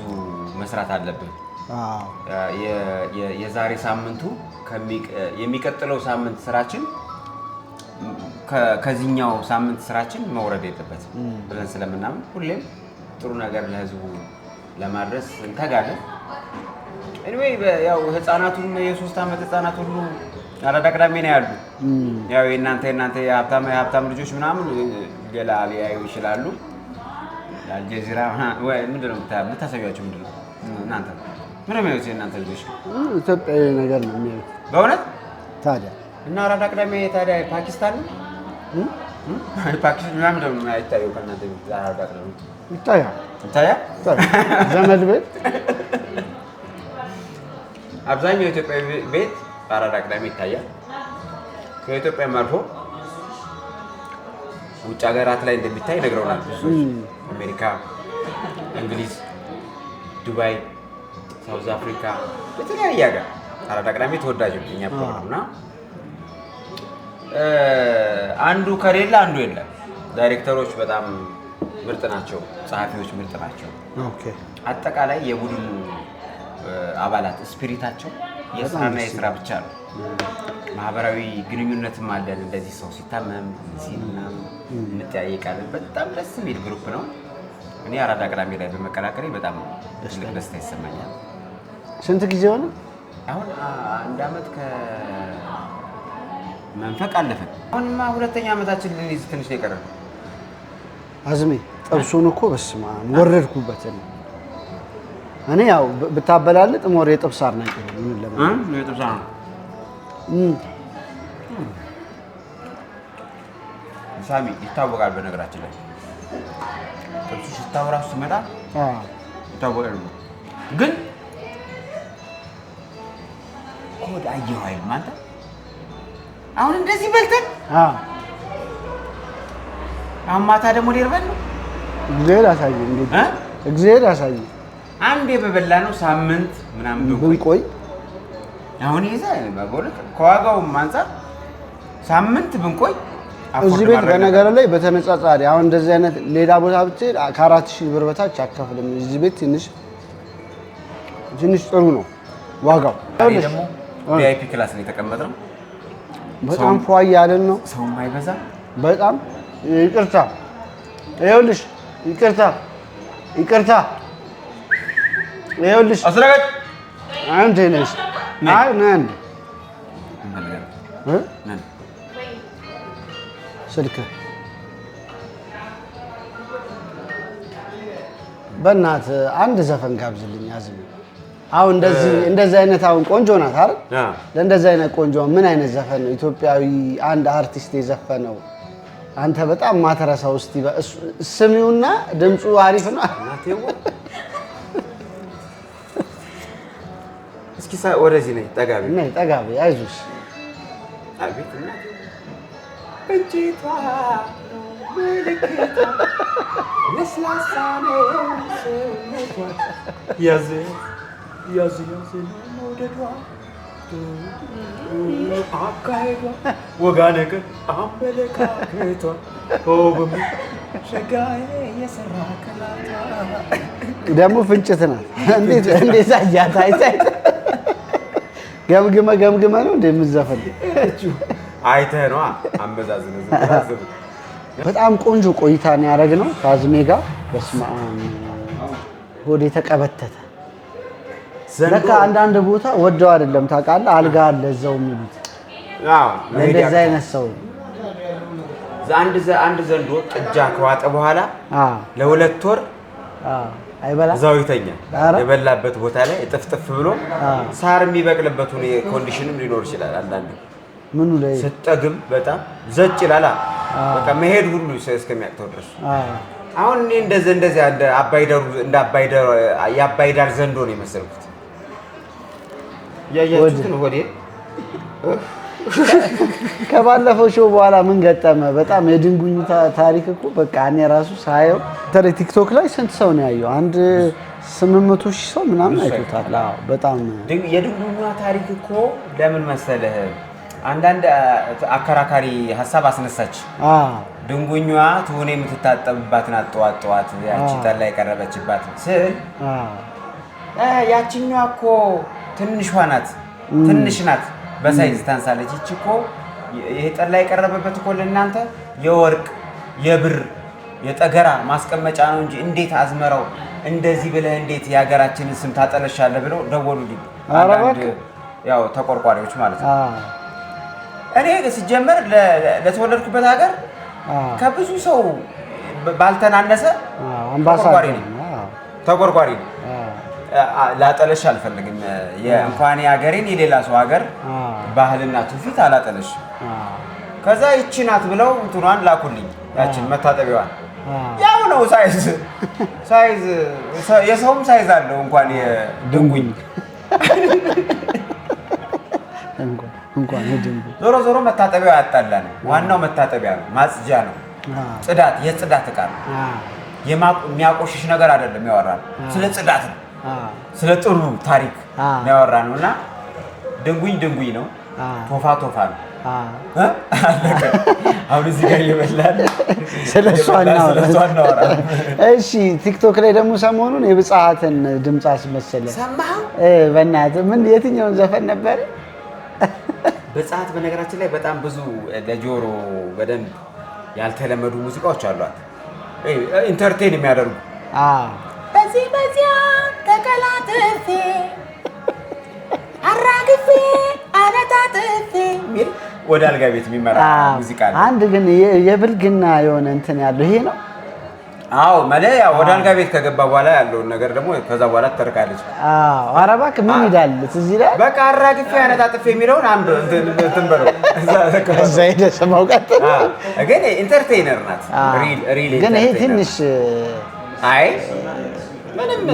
መስራት አለብን። የዛሬ ሳምንቱ የሚቀጥለው ሳምንት ስራችን ከዚህኛው ሳምንት ስራችን መውረድ የለበትም ብለን ስለምናምን ሁሌም ጥሩ ነገር ለህዝቡ ለማድረስ እንተጋለን። ኤኒዌይ ያው ህፃናቱም የ3 ዓመት ህፃናት ሁሉ አራዳ ቅዳሜ ነው ያሉ። ያው የእናንተ የሀብታም ልጆች ምናምን ሌላ ሊያዩ ይችላሉ። አልጀዚራ ወይ ምንድነው የምታሳዩአቸው? ምንድነው እናንተ ምን ነው የሚያዩት? የእናንተ ልጆች ኢትዮጵያዊ ነገር ነው የሚያዩት። በእውነት ታዲያ እና አራዳ ቅዳሜ ታዲያ ፓኪስታን ፓኪስታን ምናምን ደግሞ አይታየው ከእናንተ ቤት አራዳ ቅዳሜ ይታያል። ዘመድ ቤት አብዛኛው የኢትዮጵያ ቤት አራዳ ቅዳሜ ይታያል። ከኢትዮጵያም አልፎ ውጭ ሀገራት ላይ እንደሚታይ ነግረውናል ብዙዎች። አሜሪካ፣ እንግሊዝ፣ ዱባይ፣ ሳውዝ አፍሪካ በተለያየ ሀገር አራዳ ቅዳሜ ተወዳጅ ነው የኛ ፕሮግራም እና አንዱ ከሌለ አንዱ የለም። ዳይሬክተሮች በጣም ምርጥ ናቸው፣ ጸሐፊዎች ምርጥ ናቸው። አጠቃላይ የቡድኑ አባላት ስፒሪታቸው የስራና የስራ ብቻ ነው። ማህበራዊ ግንኙነትም አለን። እንደዚህ ሰው ሲታመም ሲልና እንጠያየቃለን። በጣም ደስ የሚል ግሩፕ ነው። እኔ አራዳ ቅዳሜ ላይ በመቀላቀሌ በጣም ትልቅ ደስታ ይሰማኛል። ስንት ጊዜ ሆነ? አሁን 1 ዓመት ከመንፈቅ አለፈ። አሁንማ 2ኛ ዓመታችን ልንይዝ ትንሽ ነው የቀረን። አዝሜ ጥብሱን እኮ በስመ አብ ወረድኩበት። እኔ ያው ብታበላልጥ ሞር የጥብስ አድናቂ ነኝ። ምን ለማለት የጥብስ ነው ሳሚ ይታወቃል። በነገራችን ላይ ጥብሱ ሽታው ራሱ ሲመጣ ይታወቃል። ግን ኮድ አየሁ አይልም አንተ። አሁን እንደዚህ በልተን አሁን ማታ ደግሞ ሊርበን ነው። እግዚአብሔር ያሳይ እንግዲህ እግዚአብሔር ያሳይ። አንዴ በበላ ነው ሳምንት ምናምን ብንቆይ አሁን ይዘ በቦለት ከዋጋውም አንፃር ሳምንት ብንቆይ እዚህ ቤት በነገር ላይ በተነጻጻሪ አሁን እንደዚህ አይነት ሌላ ቦታ ብትሄድ ከ4000 ብር በታች አከፍልም። እዚህ ቤት ትንሽ ጥሩ ነው ዋጋው። ደግሞ ቪአይፒ ክላስ ነው የተቀመጥነው። በጣም ፏ ያለን ነው። ሰውም አይበዛ። በጣም ይቅርታ፣ ይኸውልሽ ይቅርታ ይኸውልሽ አስረጋጭ አንተ ነሽ አይ ነን ስልክ በእናትህ አንድ ዘፈን ጋብዝልኝ አዝም። አሁን እንደዚህ አይነት አሁን ቆንጆ ናት አይደል? ለእንደዚህ አይነት ቆንጆ ምን አይነት ዘፈን ነው ኢትዮጵያዊ አንድ አርቲስት የዘፈነው አንተ በጣም ማተረሳው? እስቲ ስሚውና ድምፁ አሪፍ ነው። እስኪ ወደዚህ ነኝ ጠጋቢ ነኝ ጠጋቢ አይዞሽ። አቤት እና እንጂቷ ምልክቷ ለስላሳ ነው ስሜቷ ያዝ መውደዷ አካሄዷ ወጋ ነገር አመለካከቷ በሚ ሸጋዬ የሰራ ከላቷ ደግሞ ፍንጭት ናት። እንዴት አያት አይታይ ገምግመ ነው እንደምትዘፈን አይተህ ነዋ። አመዛዝነ በጣም ቆንጆ ቆይታ ነው ያደረግነው ከአዝሜ ጋር። በስመ አብ ሆዴ ተቀበተተ። ለካ አንዳንድ ቦታ ወደው አይደለም ታውቃለህ፣ አልጋ አለ እዛው የሚሉት። እንደዛ አይነት ሰው አንድ ዘንዶ ጥጃ ከዋጠ በኋላ ለ2 ወር አይበላ እዛው ይተኛል። የበላበት ቦታ ላይ እጥፍጥፍ ብሎ ሳር የሚበቅልበት ኮንዲሽንም ሊኖር ይችላል። አንዳንድ ምኑ ላይ ስጠግም በጣም ዘጭ ይላል። በቃ መሄድ ሁሉ እስከሚያቅተው ድረስ አሁን እኔ እንደዚህ የአባይዳር ዘንዶ ነው የመሰልኩት። ያያችሁት ነው ሆዴ። ከባለፈው ሾው በኋላ ምን ገጠመ? በጣም የድንጉኝ ታሪክ እኮ በቃ እኔ ራሱ ሳየው ቲክቶክ ላይ ስንት ሰው ነው ያየው? 800,000 ሰው ምናምን አይቶታል። አዎ በጣም የድንጉኛ ታሪክ እኮ ለምን መሰለህ አንዳንድ አከራካሪ ሀሳብ አስነሳች። ድንጉኛ ትሁን የምትታጠብባትን ጠዋት ያቺ ጠላ የቀረበችባት ስል ያቺኛዋ እኮ ትንሿ ናት፣ ትንሽ ናት በሳይዝ ታንሳለች። እቺ እኮ ይሄ ጠላ የቀረበበት እኮ ለእናንተ የወርቅ የብር የጠገራ ማስቀመጫ ነው እንጂ እንዴት አዝመራው እንደዚህ ብለህ እንዴት የሀገራችንን ስም ታጠለሻለህ ብለው ደወሉልኝ። አንዳንድ ያው ተቆርቋሪዎች ማለት ነው። እኔ ሲጀመር ለተወለድኩበት ሀገር ከብዙ ሰው ባልተናነሰ ተቆርቋሪ ነው። ላጠለሽ አልፈልግም። እንኳን የሀገሬን የሌላ ሰው ሀገር ባህልና ትውፊት አላጠለሽ። ከዛ ይቺ ናት ብለው እንትኗን ላኩልኝ፣ ያችን መታጠቢያዋን። ያው ነው ሳይዝ የሰውም ሳይዝ አለው እንኳን የድንጉኝ እንኳን የድንጉኝ። ዞሮ መታጠቢያው ያጣላል። ዋናው መታጠቢያ ነው፣ ማጽጃ ነው፣ ጽዳት፣ የጽዳት ዕቃ ነው። የሚያቆሽሽ ነገር አይደለም ያወራል። ስለ ጽዳት ነው፣ ስለ ጥሩ ታሪክ ያወራ ነው። እና ድንጉኝ ነው፣ ቶፋ ነው። አሁን እዚህ ጋር እየበላን ስለሷ እናወራ። እሺ ቲክቶክ ላይ ደግሞ ሰሞኑን የብጽሐትን ድምፅ አስመሰለ። ሰማኸው? በእናትህ ምን የትኛውን ዘፈን ነበር? ብጽሐት በነገራችን ላይ በጣም ብዙ ለጆሮ በደንብ ያልተለመዱ ሙዚቃዎች አሏት፣ ኢንተርቴን የሚያደርጉ በዚያ ተቀላጥፌ አራግፌ አነጣጥፌ ሚል ወደ አልጋ ቤት የሚመራ ሙዚቃ ነው። አንድ ግን የብልግና የሆነ እንትን ያለው ይሄ ነው። አዎ ማለት ያው ወደ አልጋ ቤት ከገባ በኋላ ያለውን ነገር ደግሞ ከዛ በኋላ ትተርካለች። ኧረ እባክህ ምን ይላል እዚህ ላይ? በቃ አራግፌ አነጣጥፌ የሚለውን አንዱ እንትን በለው እዛ ሄደህ ስማው ቀጥል። ግን ኢንተርቴይነር ናት። ሪል ግን ይሄ ትንሽ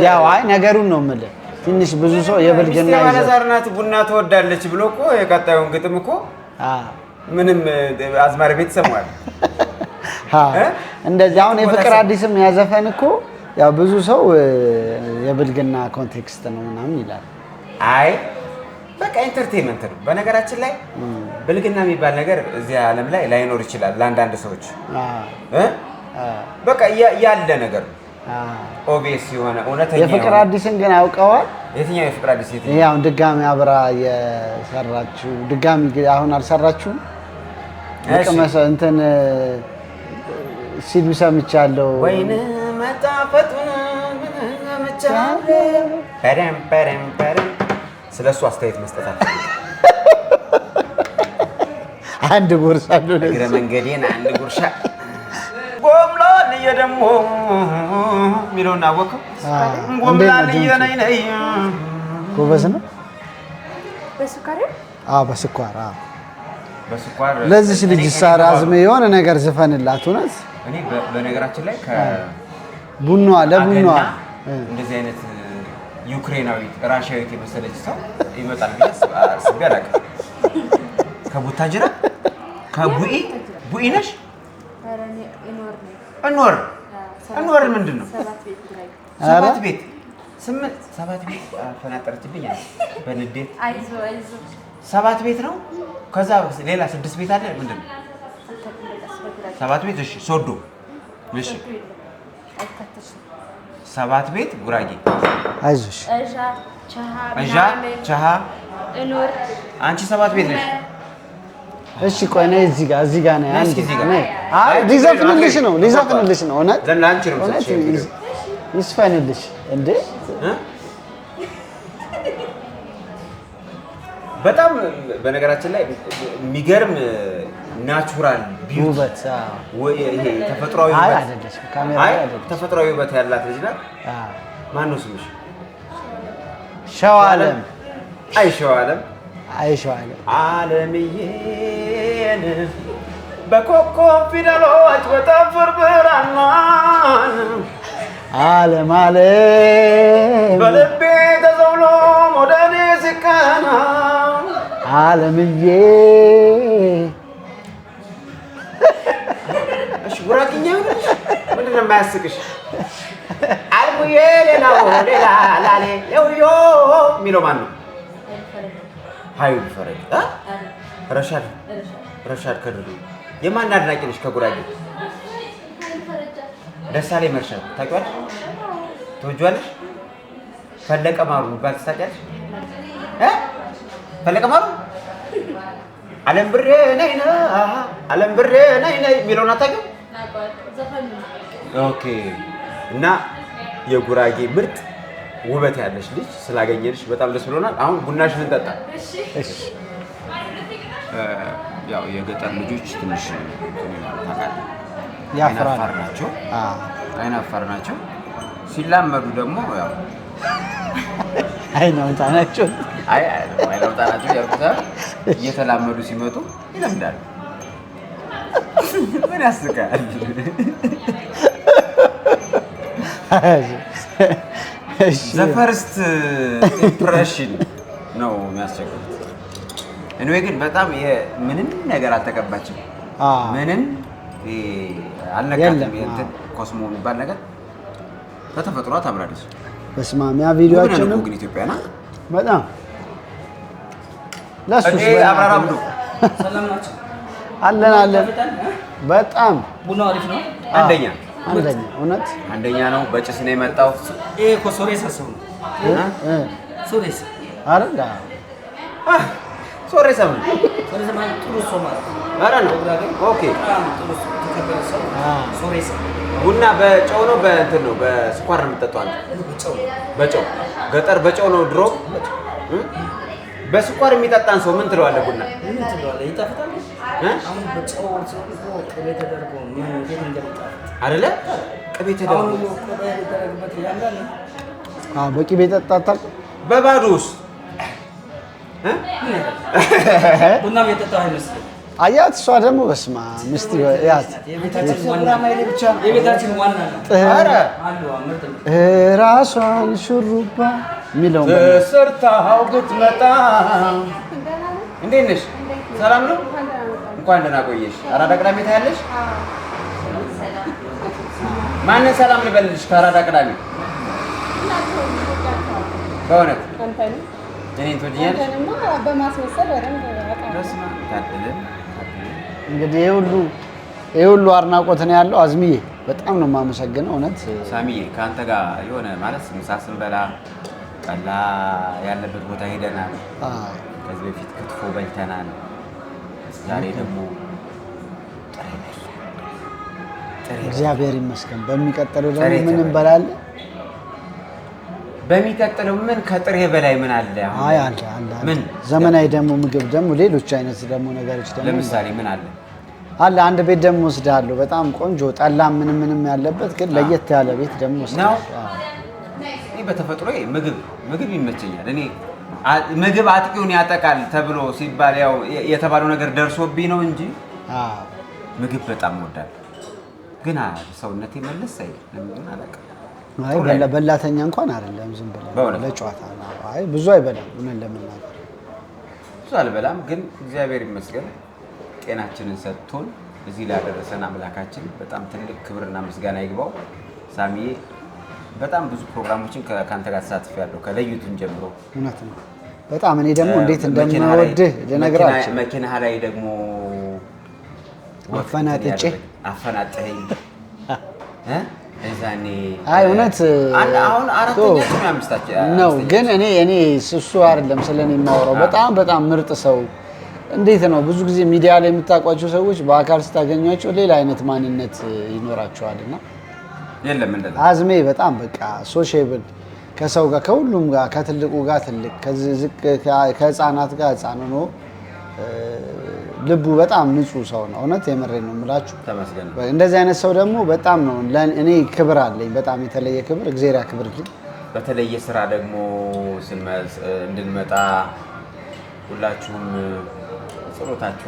ያው ነገሩን ነው የምልህ። ትንሽ ብዙ ሰው የብልግና ባለዛርናት ቡና ትወዳለች ብሎ እኮ የቀጣዩን ግጥም እኮ ምንም አዝማሪ ቤት ሰማል። እንደዚህ አሁን የፍቅር አዲስም ያዘፈን እኮ ያው ብዙ ሰው የብልግና ኮንቴክስት ነው ምናምን ይላል። በቃ ኢንተርቴይንመንት ነው። በነገራችን ላይ ብልግና የሚባል ነገር እዚህ ዓለም ላይ ላይኖር ይችላል ለአንዳንድ ሰዎች። በቃ ያለ ነገር ነው። ኦቢኤስ የሆነ እውነተኛ የፍቅር አዲስን ግን አውቀዋል? የትኛው የፍቅር አዲስ? ይሄ አሁን ድጋሚ አብራ የሰራችው ድጋሚ አሁን አልሰራችሁም? ለቀመሰ እንትን ሲሉ ሰምቻለሁ። ወይን መጣፈጡን ሰምቻለሁ። ፐረም ስለሱ አስተያየት መስጠት አልፈልግም። አንድ ጉርሻ ነው እግረ መንገዴን አንድ ጉርሻ ጎምላል እየደሞ ሚለውና አወቀው ጎምላል እየነይ ጎበዝ ነው። በስኳር በስኳር ለዚህ ልጅ ሳራ አዝሜ የሆነ ነገር ዝፈንላት። እውነት እኔ በነገራችን ላይ ቡናዋ ለቡናዋ እንደዚህ አይነት ዩክሬናዊት ራሽያዊት የመሰለች ሰው ይመጣል ብዬ አስቤ አላውቅም። ከቡታጅራ ከቡኢ ነሽ? እንወር ምንድን ነው? ሰባት ቤት ፈናጠረችብኝ በንዴት። ሰባት ቤት ነው። ከዛ ሌላ 6 ቤት አለ። ምንድን ነው 7 ቤት? እሺ ሶዶ። እሺ 7 ቤት ጉራጌ። አይዞሽ ቻሃ አንቺ 7 ቤት ነሽ። እሺ ቆይ ነይ እዚህ ጋር ነይ። አንቺ እዚህ ጋር ነይ። ሊዘፍንልሽ ነው። እውነት ለአንቺ ነው ይስፈንልሽ እንዴ። በጣም በነገራችን ላይ የሚገርም ናቹራል ውበት ይሄ ተፈጥሯዊ ውበት ተፈጥሯዊ ውበት ያላት ልጅ ናት። ማን ነው ስምሽ? ሸዋለም። ሸዋለም አለምዬን በኮከብ ፊደሎች በጠፍር ብራና ዓለም በልቤ ተዘውሎ ወደኔ ሲቀና ዓለምዬ። እሺ ጉራጌኛ ምንድን ነው የማያስቅሽ? አልሙዬ ሌላ ላሌ ለውዮ የሚለው ማን ነው? ሀዩ ፈረጅ ረሻድ ከድሩ። የማን አድናቂ ነሽ ከጉራጌ? ደሳሌ መርሻት ታውቂዋለሽ? ትወጂዋለሽ? ፈለቀ ማሩ የሚባል ታውቂያለሽ? ፈለቀ ማሩ ዓለም ብሬ ነይ የሚለውን አታውቂውም? ኦኬ። እና የጉራጌ ምርጥ ውበት ያለሽ ልጅ ስላገኘንሽ በጣም ደስ ብሎናል። አሁን ቡናሽን እንጠጣ። እሺ። ያው የገጠር ልጆች ትንሽ አይናፋር ናቸው። ሲላመዱ ደግሞ ያው አይናውጣ ናቸው። አይናውጣ ናቸው ያልኩት እየተላመዱ ሲመጡ ይለምዳሉ። ምን ያስቃል? ዘ ፈርስት ኢምፕሬሽን ነው የሚያስቸግሩት። እኔ ግን በጣም ምንም ነገር አልተቀባችም። ምንም አልነካትም። እንትን ኮስሞ የሚባል ነገር በተፈጥሯ ታምራለች። በስመ አብ ያ ቪዲዮአችንም ግን ኢትዮጵያ ናት በጣም ለሱስ አብራራም ነው። ሰላም ናቸው አለን በጣም ቡና አሪፍ ነው። አንደኛ እውነት አንደኛ ነው። በጭስ ነው የመጣው። ይሄ እኮ ሶሬሳ ሰው ነው። ሶሬሳ አይደል? ሶሬሳ ነው። ሶሬሳ ማለት ጥሩ ሰው ማለት ነው። ኧረ ነው። ኦኬ ጥሩ ሰው ተከበረ ሰው ሶሬሳ። ቡና በጨው ነው በእንትን ነው በስኳር ነው የምትጠጣው አንተ? በጨው ገጠር በጨው ነው ድሮ። በስኳር የሚጠጣን ሰው ምን ትለዋለህ? ቡና ምን ትለዋለህ? ይጣፍጣል። አሁን በጨው ቅቤ ተደርጎ ምን እንዴት እንደሚጣፍጥ አይደለ? ቅቤ ተደርጎ አሁን ቅቤ ተደርጎበት ያንዳል። በቅቤ ጠጣታል። በባዶስ ቡና የጠጣው አይመስልም። አያት እሷ ደግሞ በስማ ምስቲ ያት የቤታችን ዋና ነው። ኧረ ራሷን ሹሩባ የሚለው ተሰርታው ብትመጣ። እንዴት ነሽ? ሰላም ነው? እንኳን ደህና ቆየሽ። አራዳ ቅዳሜ ታያለሽ? ማንን ሰላም ልበልልሽ? ከአራዳ ቅዳሜ በእውነት እኔን ትወጂኛለሽ? እንግዲህ ይሄ ሁሉ አድናቆት ነው ያለው። አዝሚዬ በጣም ነው የማመሰግነው። እውነት ሳሚዬ ከአንተ ጋር የሆነ ማለት ምሳ ስንበላ ጠላ ያለበት ቦታ ሄደናል። ከዚህ በፊት ክትፎ በልተናል። ዛሬ ደግሞ እግዚአብሔር ይመስገን። በሚቀጥለው ደግሞ ምን እንበላለን? በሚቀጥለው ምን ከጥሬ በላይ ምን አለ? አይ አለ ምን ዘመናዊ ደግሞ ምግብ ደግሞ ሌሎች አይነት ደግሞ ነገሮች ደግሞ ለምሳሌ ምን አለ? አንድ ቤት ደግሞ ወስዳለሁ። በጣም ቆንጆ ጠላ ምንም ያለበት ግን ለየት ያለ ቤት ደግሞ ወስዳለሁ። እኔ በተፈጥሮ ምግብ ይመቸኛል። እኔ ምግብ አጥቂውን ያጠቃል ተብሎ ሲባል ያው የተባለው ነገር ደርሶብኝ ነው እንጂ ምግብ በጣም እወዳለሁ። ግን ሰውነቴ መለስ አይደል? ለምን አላውቅም። አይ በላተኛ እንኳን አይደለም፣ ዝም ብለህ ለጨዋታ ነው። አይ ብዙ አይበላም። ምን ለምናገር ብዙ አልበላም፣ ግን እግዚአብሔር ይመስገን ጤናችንን ሰጥቶን እዚህ ላደረሰን አምላካችን በጣም ትልቅ ክብርና ምስጋና ይግባው። ሳሚዬ በጣም ብዙ ፕሮግራሞችን ከአንተ ጋር ተሳትፌያለሁ ከለዩትን ጀምሮ። እውነት ነው በጣም እኔ ደግሞ እንዴት እንደምወድህ ልነግራችሁ። መኪናህ ላይ ደግሞ አፈናጠኸኝ እዛኔ። አይ እውነት አሁን አራተኛችን አምስታችን ነው። ግን እኔ እሱ አይደለም ስለኔ የማወራው። በጣም ምርጥ ሰው። እንዴት ነው ብዙ ጊዜ ሚዲያ ላይ የምታውቋቸው ሰዎች በአካል ስታገኟቸው ሌላ አይነት ማንነት ይኖራቸዋልና የለም እንደዛ። አዝሜ በጣም በቃ ሶሼብል ከሰው ጋር ከሁሉም ጋር ከትልቁ ጋር ትልቅ ከህፃናት ጋር ህፃን ሆኖ ልቡ በጣም ንጹህ ሰው ነው። እውነት የምሬን ነው የምላችሁ። ተመስገን። እንደዚህ አይነት ሰው ደግሞ በጣም ነው እኔ ክብር አለኝ። በጣም የተለየ ክብር እግዚአብሔር ያክብርልኝ። በተለየ ስራ ደግሞ እንድንመጣ ሁላችሁም ጸሎታችሁ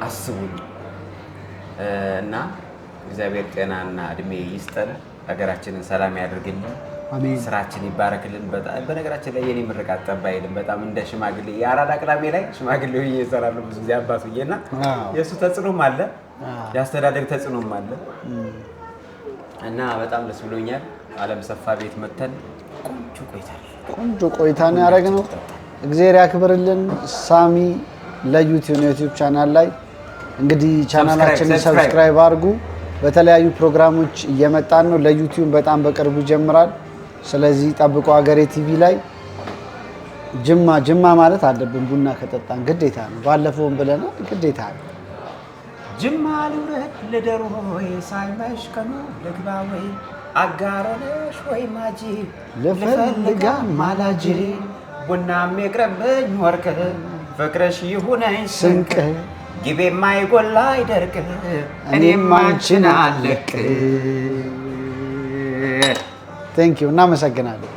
አስቡን እና እግዚአብሔር ጤናና እድሜ ይስጠን። ሀገራችንን ሰላም ያደርግልን። አሜን። ስራችን ይባረክልን። በነገራችን ላይ የኔ ምርቃት ጠባ አይልም። በጣም እንደ ሽማግሌ የአራዳ ቅዳሜ ላይ ሽማግሌ ሆኜ እሰራለሁ ብዙ ጊዜ አባት ሆኜና የእሱ ተጽዕኖም አለ የአስተዳደግ ተጽዕኖም አለ እና በጣም ደስ ብሎኛል። አለም ሰፋ ቤት መተን ቆንጆ ቆይታ ነው ያደረግነው። እግዚአብሔር ያክብርልን። ሳሚ ለዩቲዩብ ቻናል ላይ እንግዲህ ቻናላችንን ሰብስክራይብ አድርጉ። በተለያዩ ፕሮግራሞች እየመጣን ነው። ለዩቲዩብ በጣም በቅርቡ ይጀምራል። ስለዚህ ጠብቁ። ሀገሬ ቲቪ ላይ ጅማ ማለት አለብን። ቡና ከጠጣን ግዴታ ነው። ባለፈውም ብለናል፣ ግዴታ ነው። ጅማ ልውረድ ልደሩ ሆይ ሳይመሽ ቀኑ ልግባ ወይ አጋሮነሽ ወይ ማጂ ልፈልጋ ማላጅ ቡናም የቅረብኝ ወርቅ ፍቅረሽ ይሁነኝ ስንቅ ግቤ የማይጎላ አይደርቅ እኔም አንቺን አለቅ ቴንክ ዩ እናመሰግናለን።